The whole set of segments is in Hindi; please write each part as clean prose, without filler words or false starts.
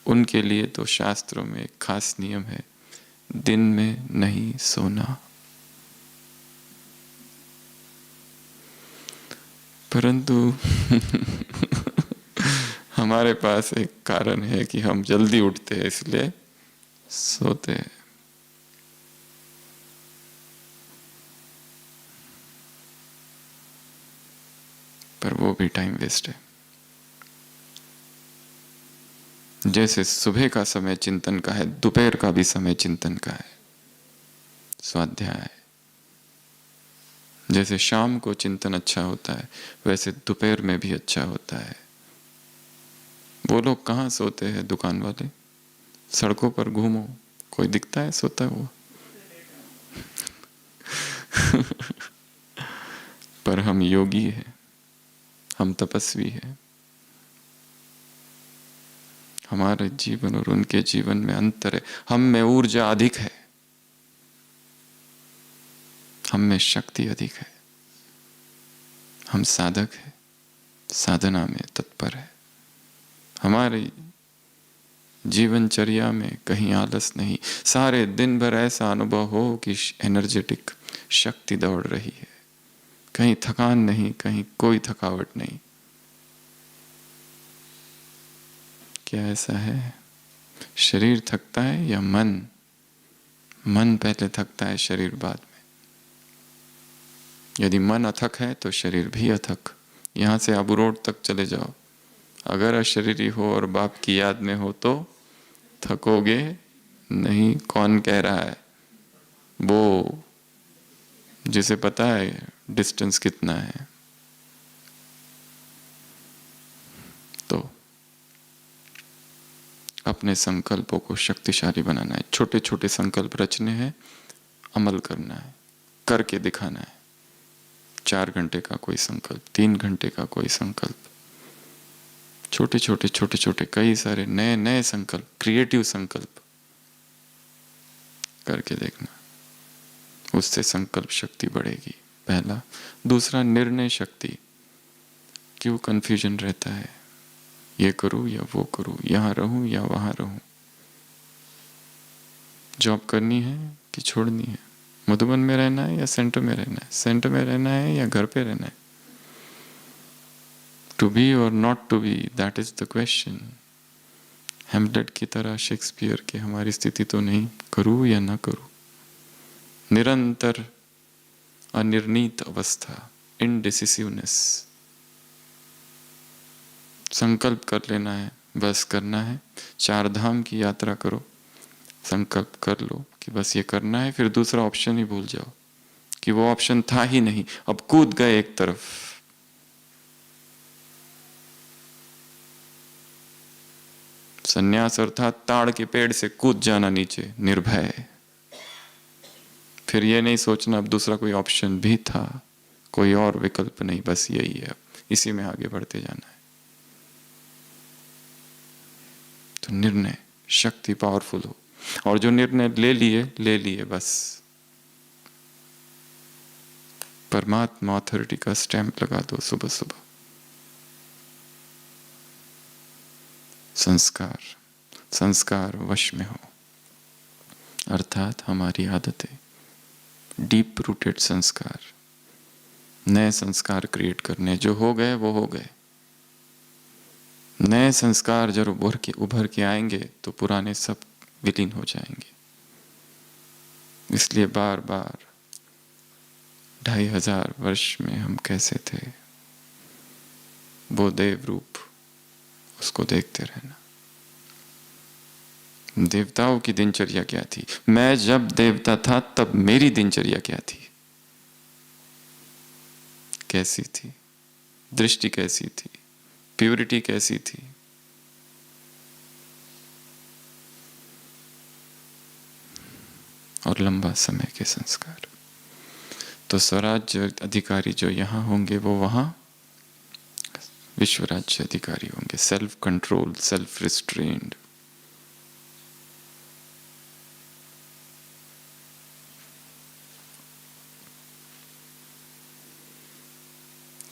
उनके लिए तो शास्त्रों में एक खास नियम है, दिन में नहीं सोना। परंतु हमारे पास एक कारण है कि हम जल्दी उठते हैं, इसलिए सोते हैं। पर वो भी टाइम वेस्ट है। जैसे सुबह का समय चिंतन का है, दोपहर का भी समय चिंतन का है, स्वाध्याय। जैसे शाम को चिंतन अच्छा होता है, वैसे दोपहर में भी अच्छा होता है। वो लोग कहाँ सोते हैं, दुकान वाले? सड़कों पर घूमो, कोई दिखता है सोता हुआ? पर हम योगी हैं, हम तपस्वी हैं। हमारे जीवन और उनके जीवन में अंतर है। हम में ऊर्जा अधिक है, हम में शक्ति अधिक है। हम साधक है, साधना में तत्पर है। हमारी जीवनचर्या में कहीं आलस नहीं। सारे दिन भर ऐसा अनुभव हो कि एनर्जेटिक शक्ति दौड़ रही है, कहीं थकान नहीं, कहीं कोई थकावट नहीं। क्या ऐसा है? शरीर थकता है या मन? मन पहले थकता है, शरीर बाद में। यदि मन अथक है तो शरीर भी अथक। यहां से आबू रोड तक चले जाओ, अगर अशरीरी हो और बाप की याद में हो तो थकोगे नहीं। कौन कह रहा है? वो जिसे पता है डिस्टेंस कितना है। तो अपने संकल्पों को शक्तिशाली बनाना है। छोटे छोटे संकल्प रचने हैं, अमल करना है, करके दिखाना है। 4 घंटे का कोई संकल्प, 3 घंटे का कोई संकल्प, छोटे छोटे छोटे छोटे कई सारे नए नए संकल्प, क्रिएटिव संकल्प करके देखना। उससे संकल्प शक्ति बढ़ेगी, पहला। दूसरा, निर्णय शक्ति। क्यों कंफ्यूजन रहता है, ये करूं या वो करूं, यहां रहूं या वहां रहूं, जॉब करनी है कि छोड़नी है, मधुबन में रहना है या सेंटर में रहना है, सेंटर में रहना है या घर पे रहना है। टू बी और not to be, that is the question. Hamlet की तरह, शेक्सपियर के हमारी स्थिति तो नहीं, करूं या ना करूं। निरंतर अनिर्णीत अवस्था, इनडिसिसिवनेस। संकल्प कर लेना है, बस करना है। 4 धाम की यात्रा करो, संकल्प कर लो कि बस ये करना है, फिर दूसरा ऑप्शन ही भूल जाओ कि वो ऑप्शन था ही नहीं, अब कूद गए एक तरफ। संन्यास अर्थात ताड़ के पेड़ से कूद जाना नीचे, निर्भय। फिर ये नहीं सोचना अब दूसरा कोई ऑप्शन भी था, कोई और विकल्प नहीं, बस यही है, अब इसी में आगे बढ़ते जाना है। तो निर्णय शक्ति पावरफुल हो, और जो निर्णय ले लिए बस। परमात्मा अथॉरिटी का स्टैंप लगा दो सुबह सुबह। संस्कार, संस्कार वश में हो, अर्थात हमारी आदतें, डीप रूटेड संस्कार। नए संस्कार क्रिएट करने, जो हो गए वो हो गए। नए संस्कार जब उभर के आएंगे तो पुराने सब विलीन हो जाएंगे। इसलिए बार बार 2500 वर्ष में हम कैसे थे, वो देव रूप, उसको देखते रहना। देवताओं की दिनचर्या क्या थी? मैं जब देवता था तब मेरी दिनचर्या क्या थी, कैसी थी? दृष्टि कैसी थी? प्यूरिटी कैसी थी? और लंबा समय के संस्कार। तो स्वराज्य अधिकारी जो यहां होंगे वो वहां विश्व राज्य अधिकारी होंगे। Self control, self restrained.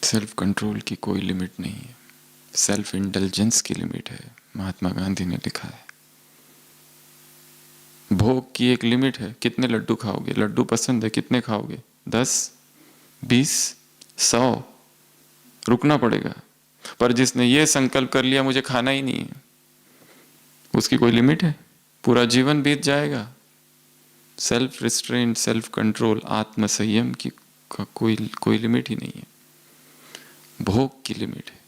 Self control की कोई लिमिट नहीं है। सेल्फ इंटेलिजेंस की लिमिट है। महात्मा गांधी ने लिखा है भोग की एक लिमिट है। कितने लड्डू खाओगे? लड्डू पसंद है, कितने खाओगे? 10, 20, 100? रुकना पड़ेगा। पर जिसने ये संकल्प कर लिया मुझे खाना ही नहीं है, उसकी कोई लिमिट है? पूरा जीवन बीत जाएगा। सेल्फ रिस्ट्रेंट, सेल्फ कंट्रोल, आत्म संयम की का कोई लिमिट ही नहीं है। भोग की लिमिट है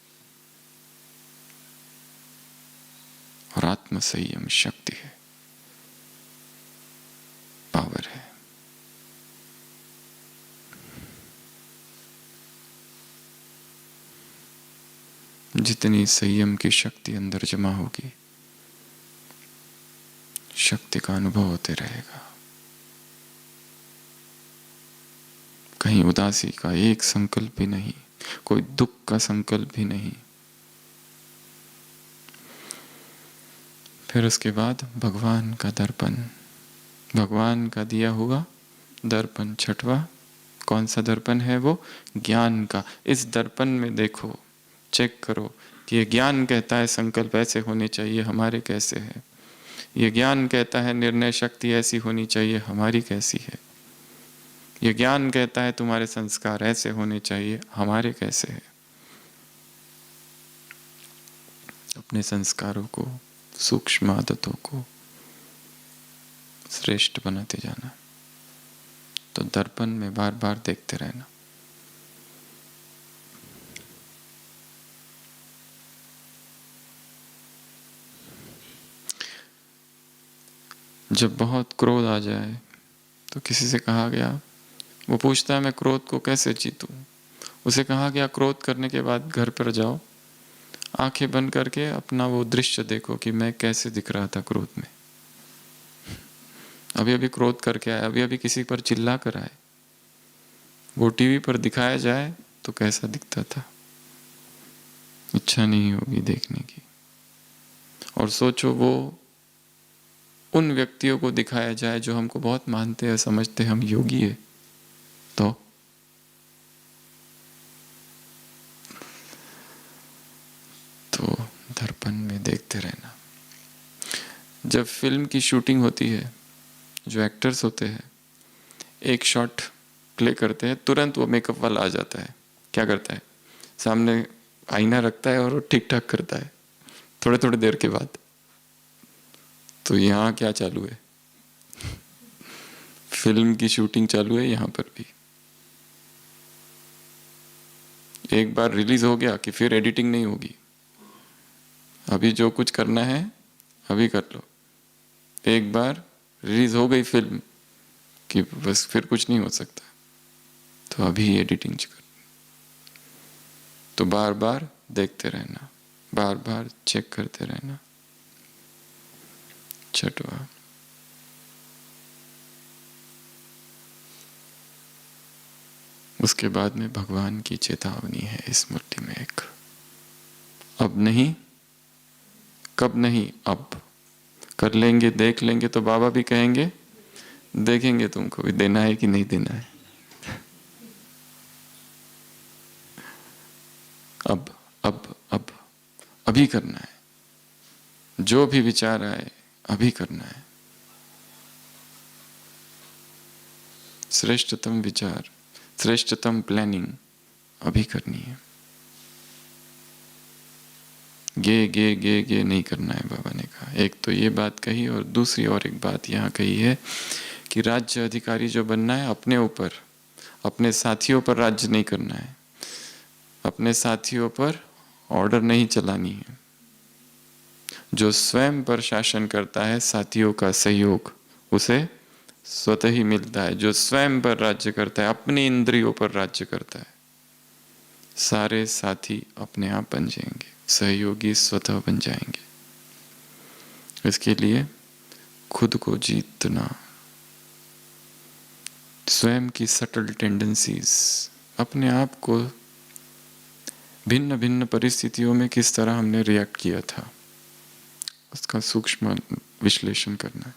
और आत्म संयम शक्ति है, पावर है। जितनी संयम की शक्ति अंदर जमा होगी, शक्ति का अनुभव होते रहेगा। कहीं उदासी का एक संकल्प भी नहीं, कोई दुख का संकल्प भी नहीं। फिर उसके बाद भगवान का दर्पण, भगवान का दिया हुआ दर्पण छठवा। कौन सा दर्पण है वो? ज्ञान का। इस दर्पण में देखो, चेक करो कि ये ज्ञान कहता है संकल्प ऐसे होने चाहिए, हमारे कैसे है। ये ज्ञान कहता है निर्णय शक्ति ऐसी होनी चाहिए, हमारी कैसी है। ये ज्ञान कहता है तुम्हारे संस्कार ऐसे होने चाहिए, हमारे कैसे है। अपने संस्कारों को, सूक्ष्म आदतों को श्रेष्ठ बनाते जाना। तो दर्पण में बार बार देखते रहना। जब बहुत क्रोध आ जाए तो किसी से कहा गया, वो पूछता है मैं क्रोध को कैसे जीतूं। उसे कहा गया क्रोध करने के बाद घर पर जाओ, आंखें बंद करके अपना वो दृश्य देखो कि मैं कैसे दिख रहा था क्रोध में। अभी अभी क्रोध करके आया, अभी अभी किसी पर चिल्ला कर आए, वो टीवी पर दिखाया जाए तो कैसा दिखता था। इच्छा नहीं होगी देखने की। और सोचो वो उन व्यक्तियों को दिखाया जाए जो हमको बहुत मानते हैं, समझते हैं हम योगी है, तो दर्पण में देखते रहना। जब फिल्म की शूटिंग होती है, जो एक्टर्स होते हैं एक शॉट प्ले करते हैं, तुरंत वो मेकअप वाला आ जाता है। क्या करता है? सामने आईना रखता है और वो ठीक ठाक करता है थोड़े थोड़े देर के बाद। तो यहाँ क्या चालू है? फिल्म की शूटिंग चालू है यहाँ पर भी। एक बार रिलीज हो गया कि फिर एडिटिंग नहीं होगी। अभी जो कुछ करना है अभी कर लो। एक बार रिलीज हो गई फिल्म कि बस फिर कुछ नहीं हो सकता, तो अभी एडिटिंग कर। तो बार बार देखते रहना, बार बार चेक करते रहना। छठवा, उसके बाद में भगवान की चेतावनी है इस मूर्ति में एक, अब नहीं, कब नहीं, अब कर लेंगे, देख लेंगे तो बाबा भी कहेंगे देखेंगे तुमको भी देना है कि नहीं देना है। अब अभी करना है। जो भी विचार आए अभी करना है। श्रेष्ठतम विचार, श्रेष्ठतम प्लानिंग अभी करनी है। गे नहीं करना है। बाबा ने कहा, एक तो ये बात कही और दूसरी और एक बात यहाँ कही है कि राज्य अधिकारी जो बनना है अपने ऊपर, अपने साथियों पर राज्य नहीं करना है, अपने साथियों पर ऑर्डर नहीं चलानी है। जो स्वयं पर शासन करता है, साथियों का सहयोग उसे स्वतः ही मिलता है। जो स्वयं पर राज्य करता है, अपनी इंद्रियों पर राज्य करता है, सारे साथी अपने आप बन जाएंगे, सहयोगी स्वतः बन जाएंगे। इसके लिए खुद को जीतना, स्वयं की सटल टेंडेंसीज, अपने आप को भिन्न भिन्न परिस्थितियों में किस तरह हमने रिएक्ट किया था, उसका सूक्ष्म विश्लेषण करना है।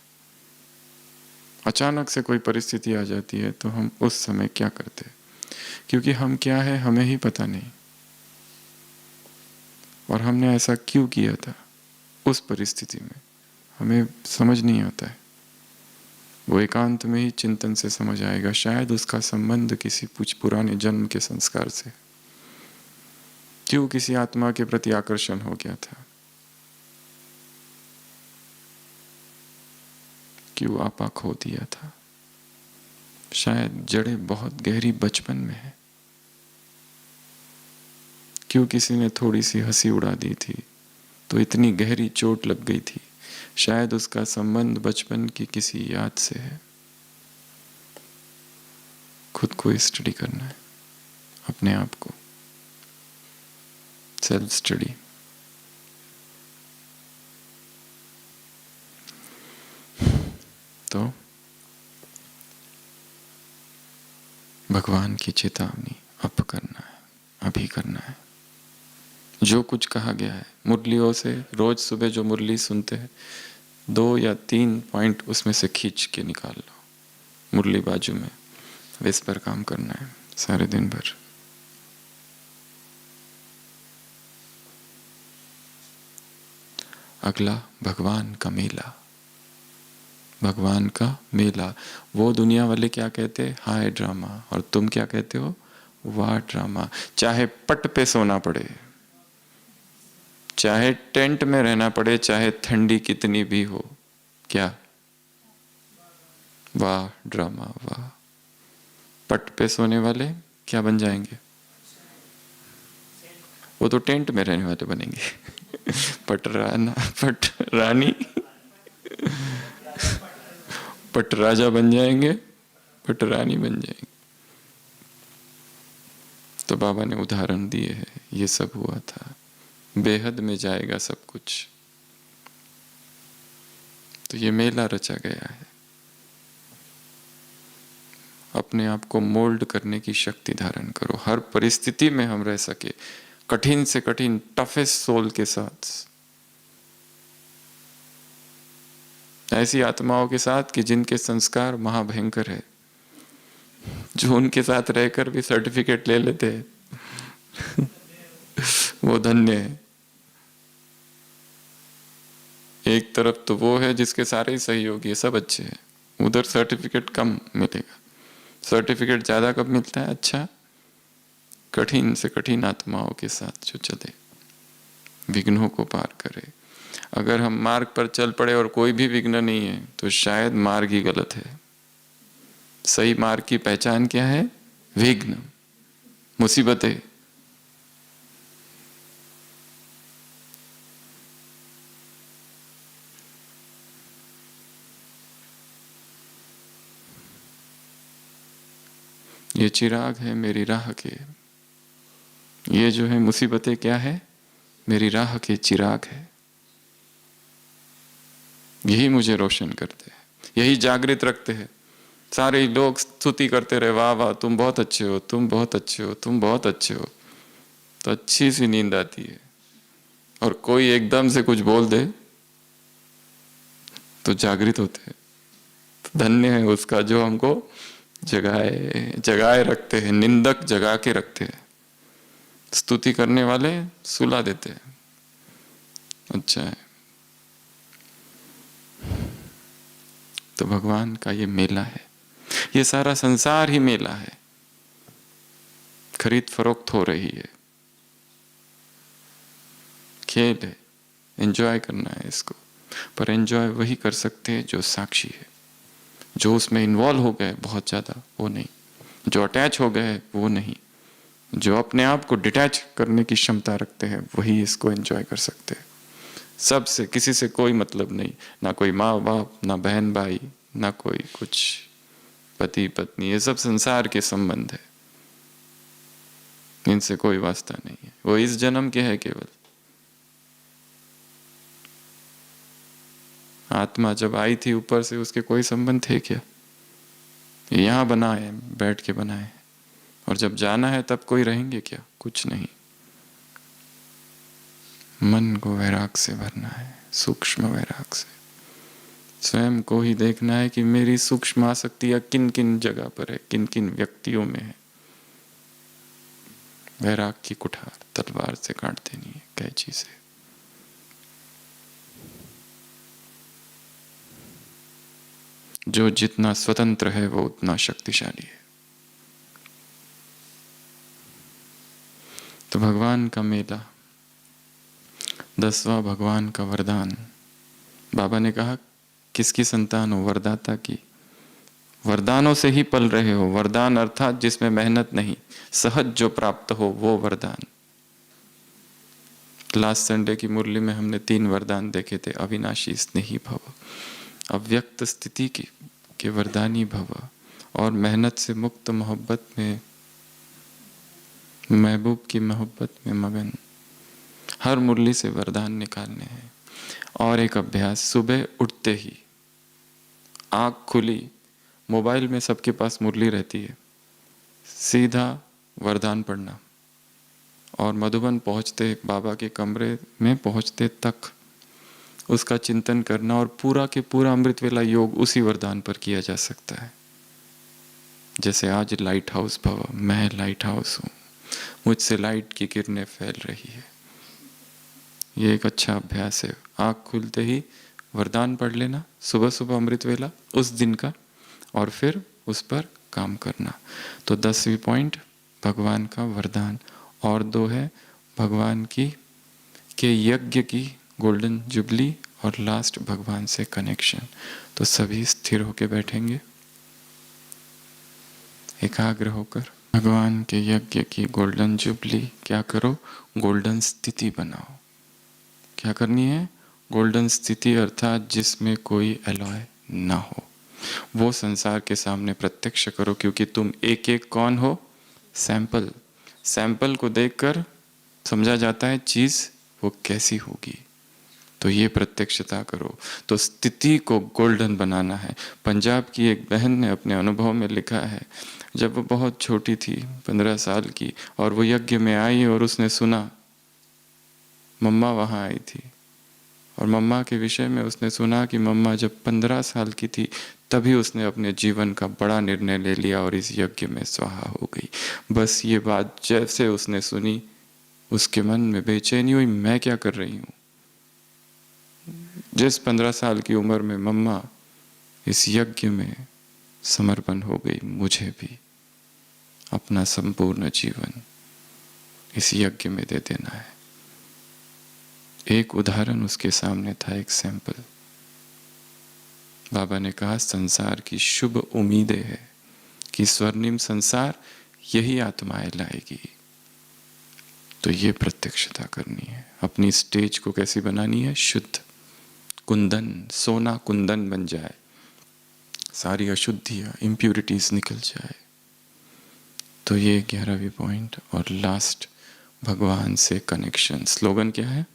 अचानक से कोई परिस्थिति आ जाती है तो हम उस समय क्या करते हैं, क्योंकि हम क्या है हमें ही पता नहीं। और हमने ऐसा क्यों किया था उस परिस्थिति में, हमें समझ नहीं आता है। वो एकांत में ही चिंतन से समझ आएगा। शायद उसका संबंध किसी पुराने जन्म के संस्कार से, क्यों किसी आत्मा के प्रति आकर्षण हो गया था, क्यों आपा खो दिया था। शायद जड़ें बहुत गहरी बचपन में है। क्यों किसी ने थोड़ी सी हंसी उड़ा दी थी तो इतनी गहरी चोट लग गई थी। शायद उसका संबंध बचपन की किसी याद से है। खुद को स्टडी करना है, अपने आप को, सेल्फ स्टडी। तो भगवान की चेतावनी अब करना है, अभी करना है। जो कुछ कहा गया है मुरलियों से, रोज सुबह जो मुरली सुनते हैं 2 या 3 पॉइंट उसमें से खींच के निकाल लो, मुरली बाजू में, इस पर काम करना है सारे दिन भर। अगला भगवान का मेला। भगवान का मेला, वो दुनिया वाले क्या कहते हैं, हाय ड्रामा, और तुम क्या कहते हो, वाह ड्रामा। चाहे पट पे सोना पड़े, चाहे टेंट में रहना पड़े, चाहे ठंडी कितनी भी हो, क्या, वाह ड्रामा वाह। पट पे सोने वाले क्या बन जाएंगे, वो तो टेंट में रहने वाले बनेंगे। पट रानी पट राजा बन जाएंगे, पट रानी बन जाएंगे। तो बाबा ने उदाहरण दिए हैं, ये सब हुआ था। बेहद में जाएगा सब कुछ। तो ये मेला रचा गया है। अपने आप को मोल्ड करने की शक्ति धारण करो, हर परिस्थिति में हम रह सके, कठिन से कठिन, टफेस्ट सोल के साथ, ऐसी आत्माओं के साथ कि जिनके संस्कार महाभयंकर है, जो उनके साथ रहकर भी सर्टिफिकेट ले लेते हैं। वो धन्य है। एक तरफ तो वो है जिसके सारे ही सहयोगी सब अच्छे हैं, उधर सर्टिफिकेट कम मिलेगा। सर्टिफिकेट ज्यादा कब मिलता है, अच्छा, कठिन से कठिन आत्माओं के साथ जो चले, विघ्नों को पार करे। अगर हम मार्ग पर चल पड़े और कोई भी विघ्न नहीं है तो शायद मार्ग ही गलत है। सही मार्ग की पहचान क्या है, विघ्न, मुसीबतें। ये चिराग है मेरी राह के, ये जो है मुसीबतें क्या है, मेरी राह के चिराग है। यही मुझे रोशन करते हैं, यही जागृत रखते हैं। सारे लोग स्तुति करते रहे, वाह वाह तुम बहुत अच्छे हो, तुम बहुत अच्छे हो, तुम बहुत अच्छे हो, तो अच्छी सी नींद आती है। और कोई एकदम से कुछ बोल दे तो जागृत होते हैं। तो धन्य है उसका जो हमको जगाए जगाए रखते हैं। निंदक जगा के रखते हैं, स्तुति करने वाले सुला देते हैं। अच्छा है। तो भगवान का ये मेला है, ये सारा संसार ही मेला है। खरीद फरोख्त हो रही है, खेल है, एंजॉय करना है इसको। पर एंजॉय वही कर सकते हैं जो साक्षी है, जो उसमें इन्वॉल्व हो गए बहुत ज्यादा, वो नहीं। जो अटैच हो गए वो नहीं। जो अपने आप को डिटैच करने की क्षमता रखते हैं वही इसको एंजॉय कर सकते हैं। सबसे, किसी से कोई मतलब नहीं, ना कोई माँ बाप, ना बहन भाई, ना कोई कुछ, पति पत्नी, ये सब संसार के संबंध है, इनसे कोई वास्ता नहीं है। वो इस जन्म के है केवल। आत्मा जब आई थी ऊपर से, उसके कोई संबंध थे क्या, यहाँ बनाए, बैठ के बनाए। और जब जाना है तब कोई रहेंगे क्या, कुछ नहीं। मन को वैराग से भरना है, सूक्ष्म वैराग से। स्वयं को ही देखना है कि मेरी सूक्ष्म आसक्तियां किन किन जगह पर है, किन किन व्यक्तियों में है। वैराग की कुठार तलवार से काट देनी है, कैंची से। जो जितना स्वतंत्र है वो उतना शक्तिशाली है। तो भगवान का मेला, 10वां भगवान का वरदान। बाबा ने कहा किसकी संतान हो? वरदाता की। वरदानों से ही पल रहे हो। वरदान अर्थात जिसमें मेहनत नहीं, सहज जो प्राप्त हो वो वरदान। लास्ट संडे की मुरली में हमने 3 वरदान देखे थे। अविनाशी स्नेही भव, अव्यक्त स्थिति के वरदानी भव, और मेहनत से मुक्त मोहब्बत में, महबूब की मोहब्बत में मगन। हर मुरली से वरदान निकालने हैं। और एक अभ्यास, सुबह उठते ही आँख खुली, मोबाइल में सबके पास मुरली रहती है, सीधा वरदान पढ़ना। और मधुबन पहुँचते, बाबा के कमरे में पहुँचते तक उसका चिंतन करना। और पूरा के पूरा अमृत वेला योग उसी वरदान पर किया जा सकता है। जैसे आज लाइट हाउस भव, मैं लाइट हाउस हूँ, मुझसे लाइट की किरणें फैल रही है। ये एक अच्छा अभ्यास है। आँख खुलते ही वरदान पढ़ लेना, सुबह सुबह अमृत वेला उस दिन का, और फिर उस पर काम करना। तो 10वीं पॉइंट भगवान का वरदान। और 2 है भगवान की के यज्ञ की गोल्डन जुबली, और लास्ट भगवान से कनेक्शन। तो सभी स्थिर होके बैठेंगे, एकाग्र होकर। भगवान के यज्ञ की गोल्डन जुबली, क्या करो? गोल्डन स्थिति बनाओ। क्या करनी है? गोल्डन स्थिति, अर्थात जिसमें कोई एलॉय ना हो, वो संसार के सामने प्रत्यक्ष करो। क्योंकि तुम एक एक कौन हो? सैंपल। सैंपल को देखकर समझा जाता है चीज वो कैसी होगी। तो ये प्रत्यक्षता करो। तो स्थिति को गोल्डन बनाना है। पंजाब की एक बहन ने अपने अनुभव में लिखा है, जब वो बहुत छोटी थी, 15 साल की, और वो यज्ञ में आई और उसने सुना, मम्मा वहाँ आई थी, और मम्मा के विषय में उसने सुना कि मम्मा जब 15 साल की थी तभी उसने अपने जीवन का बड़ा निर्णय ले लिया और इस यज्ञ में स्वाहा हो गई। बस ये बात जैसे उसने सुनी, उसके मन में बेचैनी हुई, मैं क्या कर रही हूँ। जिस 15 साल की उम्र में मम्मा इस यज्ञ में समर्पण हो गई, मुझे भी अपना संपूर्ण जीवन इस यज्ञ में दे देना है। एक उदाहरण उसके सामने था, एक सैंपल। बाबा ने कहा संसार की शुभ उम्मीदें है कि स्वर्णिम संसार यही आत्माएं लाएगी। तो ये प्रत्यक्षता करनी है। अपनी स्टेज को कैसी बनानी है? शुद्ध, कुंदन, सोना कुंदन बन जाए, सारी अशुद्धियां, इम्प्यूरिटीज निकल जाए। तो ये 11वीं पॉइंट। और लास्ट, भगवान से कनेक्शन। स्लोगन क्या है?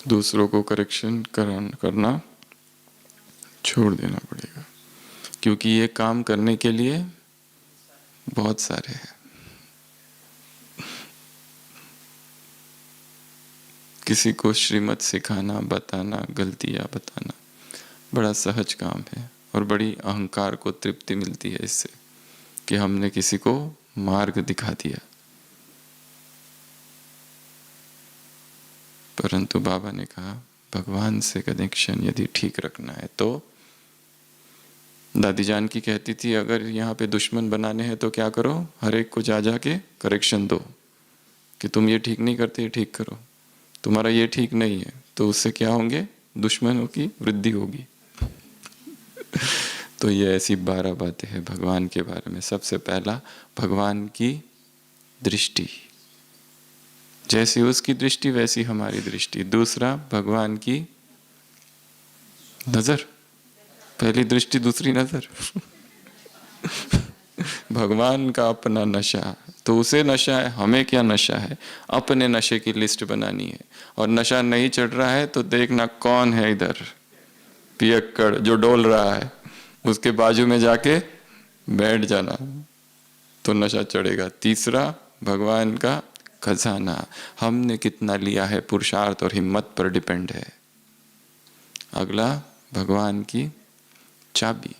दूसरों को करेक्शन करना छोड़ देना पड़ेगा, क्योंकि ये काम करने के लिए बहुत सारे हैं। किसी को श्रीमत सिखाना, बताना, गलतियां बताना बड़ा सहज काम है, और बड़ी अहंकार को तृप्ति मिलती है इससे कि हमने किसी को मार्ग दिखा दिया। परंतु बाबा ने कहा भगवान से कनेक्शन यदि ठीक रखना है तो, दादी जान की कहती थी, अगर यहाँ पे दुश्मन बनाने हैं तो क्या करो? हर एक को जा जा के करेक्शन दो कि तुम ये ठीक नहीं करते, ये ठीक करो, तुम्हारा ये ठीक नहीं है। तो उससे क्या होंगे? दुश्मनों की वृद्धि होगी। तो ये ऐसी 12 बातें हैं भगवान के बारे में। सबसे पहला, भगवान की दृष्टि, जैसी उसकी दृष्टि वैसी हमारी दृष्टि। दूसरा, भगवान की नजर, पहली दृष्टि दूसरी नजर। भगवान का अपना नशा, तो उसे नशा है, हमें क्या नशा है? अपने नशे की लिस्ट बनानी है। और नशा नहीं चढ़ रहा है तो देखना कौन है इधर पियक्कड़ जो डोल रहा है, उसके बाजू में जाके बैठ जाना, तो नशा चढ़ेगा। तीसरा, भगवान का खजाना, हमने कितना लिया है पुरुषार्थ और हिम्मत पर डिपेंड है। अगला, भगवान की चाबी,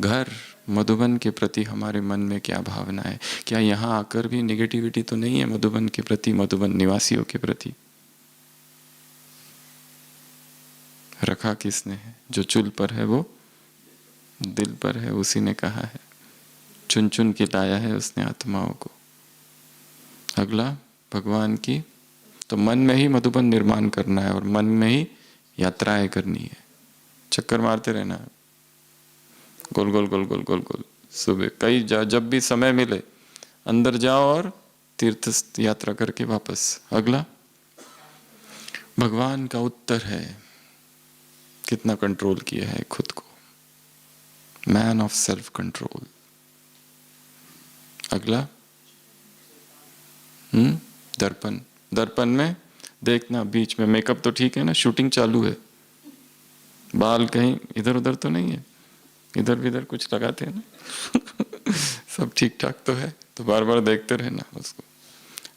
घर मधुबन के प्रति हमारे मन में क्या भावना है? क्या यहाँ आकर भी निगेटिविटी तो नहीं है मधुबन के प्रति, मधुबन निवासियों के प्रति? रखा किसने है? जो चूल पर है वो दिल पर है, उसी ने कहा है, चुन चुन के लाया है उसने आत्माओं को। अगला भगवान की, तो मन में ही मधुबन निर्माण करना है और मन में ही यात्राएं करनी है, चक्कर मारते रहना है, गोल गोल गोल गोल गोल गोल। सुबह कई जब भी समय मिले अंदर जाओ और तीर्थ यात्रा करके वापस। अगला भगवान का उत्तर है, कितना कंट्रोल किया है खुद को, मैन ऑफ सेल्फ कंट्रोल। अगला दर्पण, दर्पण में देखना, बीच में मेकअप तो ठीक है ना, शूटिंग चालू है, बाल कहीं इधर उधर तो नहीं है, इधर भी इधर कुछ लगाते हैं ना सब ठीक ठाक तो है, तो बार बार देखते रहना उसको।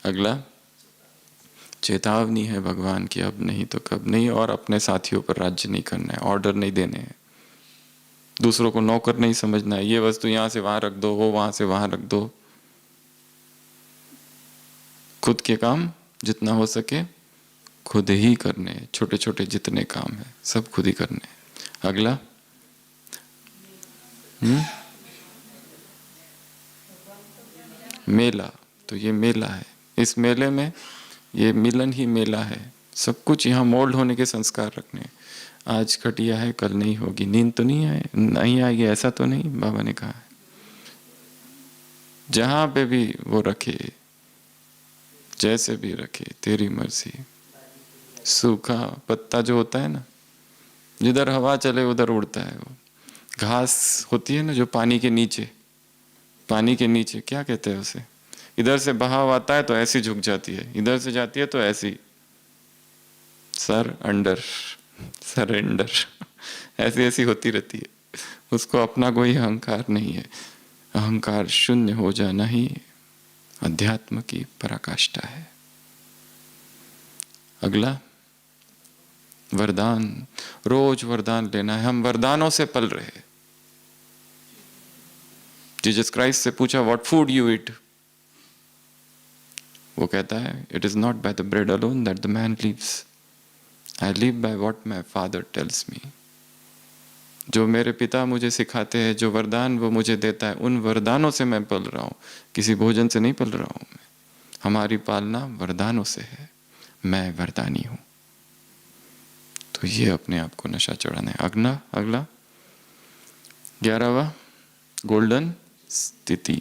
अगला चेतावनी है भगवान की, अब नहीं तो कब नहीं, और अपने साथियों पर राज्य नहीं करना है, ऑर्डर नहीं देने हैं, दूसरों को नौकर नहीं समझना है, ये वस्तु यहां से वहां रख दो, वो वहां से वहां रख दो। खुद के काम जितना हो सके खुद ही करने, छोटे छोटे जितने काम है सब खुद ही करने। अगला मेला, तो ये मेला है, इस मेले में ये मिलन ही मेला है, सब कुछ यहाँ मोल्ड होने के संस्कार रखने। आज खटिया है कल नहीं होगी, नींद तो नहीं आएगी ऐसा तो नहीं, बाबा ने कहा है। जहां पे भी वो रखे, जैसे भी रखे, तेरी मर्जी। सूखा पत्ता जो होता है ना, जिधर हवा चले उधर उड़ता है वो। घास होती है ना जो पानी के नीचे, पानी के नीचे क्या कहते हैं उसे, इधर से बहाव आता है तो ऐसी झुक जाती है, इधर से जाती है तो ऐसी, सर अंडर सरेंडर ऐसी ऐसी होती रहती है। उसको अपना कोई अहंकार नहीं है, अहंकार शून्य हो जाना ही अध्यात्म की पराकाष्ठा है। अगला वरदान, रोज वरदान लेना है, हम वरदानों से पल रहे। जीसस क्राइस्ट से पूछा व्हाट फूड यू ईट, वो कहता है it is not by the bread alone that the man lives, I live by what my father tells me. जो मेरे पिता मुझे सिखाते हैं, जो वरदान वो मुझे देता है, उन वरदानों से मैं पल रहा हूँ, किसी भोजन से नहीं पल रहा हूँ मैं। हमारी पालना वरदानों से है, मैं वरदानी हूँ। तो ये अपने आप को नशा चढ़ाना है। अगला 11वां गोल्डन स्थिति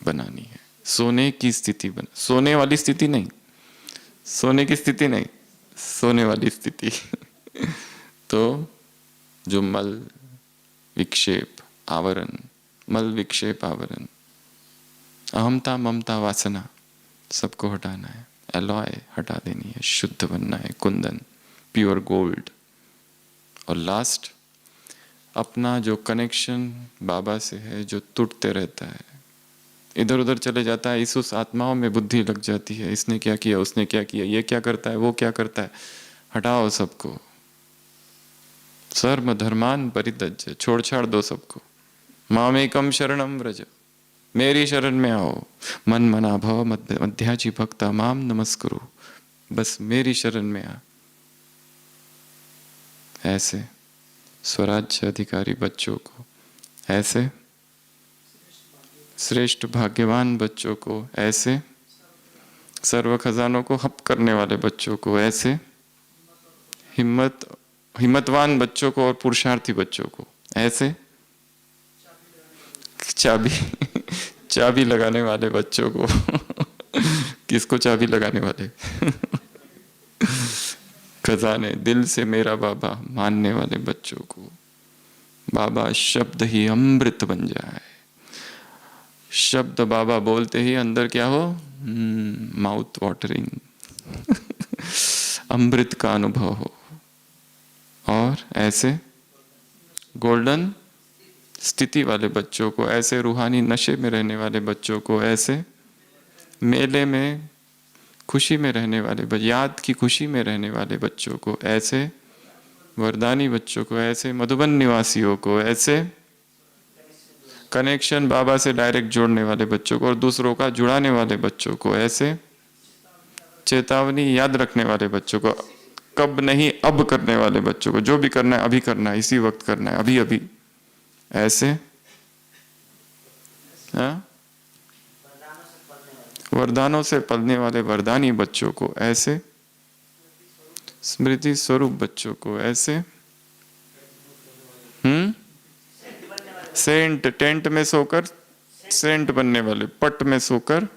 बनानी है, सोने की स्थिति बना, सोने वाली स्थिति नहीं, सोने की स्थिति नहीं, सोने वाली स्थिति तो जो मल विक्षेप आवरण, मल विक्षेप आवरण, अहमता ममता वासना सबको हटाना है, एलॉय हटा देनी है, शुद्ध बनना है, कुंदन प्योर गोल्ड। और लास्ट अपना जो कनेक्शन बाबा से है जो टूटते रहता है, इधर उधर चले जाता है, इस उस आत्माओं में बुद्धि लग जाती है, इसने क्या किया उसने क्या किया, ये क्या करता है वो क्या करता है, हटाओ सबको, सर्व धर्मान परित्यज्य, छोड़ छाड़ दो सबको, मामेकम शरणम व्रज, मेरी शरण में आओ, मन मना भव मध्याजी भक्ता माम नमस्कुरु, बस मेरी शरण में आ। ऐसे स्वराज्य अधिकारी बच्चों को, ऐसे श्रेष्ठ भाग्यवान बच्चों को, ऐसे सर्व खजानों को हप करने वाले बच्चों को, ऐसे हिम्मतवान बच्चों को और पुरुषार्थी बच्चों को, ऐसे चाबी लगाने वाले बच्चों को किसको चाबी लगाने वाले खजाने, दिल से मेरा बाबा मानने वाले बच्चों को, बाबा शब्द ही अमृत बन जाए, शब्द बाबा बोलते ही अंदर क्या हो, माउथ वाटरिंग अमृत का अनुभव हो। और ऐसे गोल्डन स्थिति वाले बच्चों को, ऐसे रूहानी नशे में रहने वाले बच्चों को, ऐसे मेले में खुशी में रहने वाले, याद की खुशी में रहने वाले बच्चों को, ऐसे वरदानी बच्चों को, ऐसे मधुबन निवासियों को, ऐसे कनेक्शन बाबा से डायरेक्ट जोड़ने वाले बच्चों को और दूसरों का जुड़ाने वाले बच्चों को ऐसे, चेतावनी याद रखने वाले बच्चों को, कब नहीं अब करने वाले बच्चों को, जो भी करना है अभी करना है, इसी वक्त करना है, अभी अभी ऐसे, हाँ? वरदानों से पलने वाले वरदानी बच्चों को ऐसे, स्मृति स्वरूप बच्चों को ऐसे, सेंट, टेंट में सोकर सेंट बनने वाले, पट में सोकर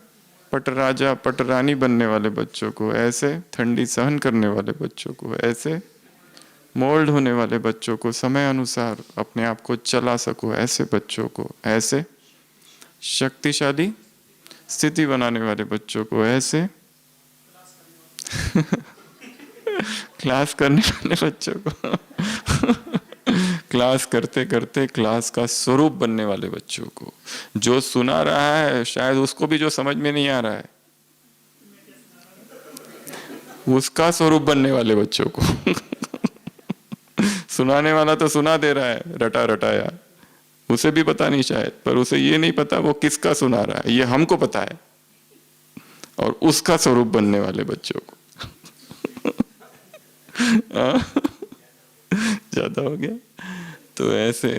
पट राजा पट रानी बनने वाले बच्चों को ऐसे, ठंडी सहन करने वाले बच्चों को ऐसे, मोल्ड होने वाले बच्चों को, समय अनुसार अपने आप को चला सको ऐसे बच्चों को ऐसे, शक्तिशाली स्थिति बनाने वाले बच्चों को ऐसे, क्लास करने वाले बच्चों को क्लास करते करते क्लास का स्वरूप बनने वाले बच्चों को, जो सुना रहा है शायद उसको भी जो समझ में नहीं आ रहा है उसका स्वरूप बनने वाले बच्चों को सुनाने वाला तो सुना दे रहा है रटा रटाया, उसे भी पता नहीं शायद, पर उसे ये नहीं पता वो किसका सुना रहा है, ये हमको पता है, और उसका स्वरूप बनने वाले बच्चों को ज्यादा हो गया। तो ऐसे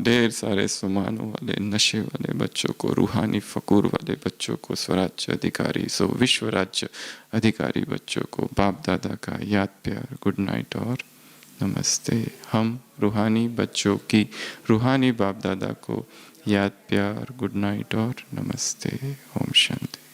ढेर सारे सुमानों वाले, नशे वाले बच्चों को, रूहानी फकूर वाले बच्चों को, स्वराज्य अधिकारी सो विश्व राज्य अधिकारी बच्चों को बाप दादा का याद प्यार, गुड नाइट और नमस्ते। हम रूहानी बच्चों की रूहानी बाप दादा को याद प्यार, गुड नाइट और नमस्ते। ओम शांति।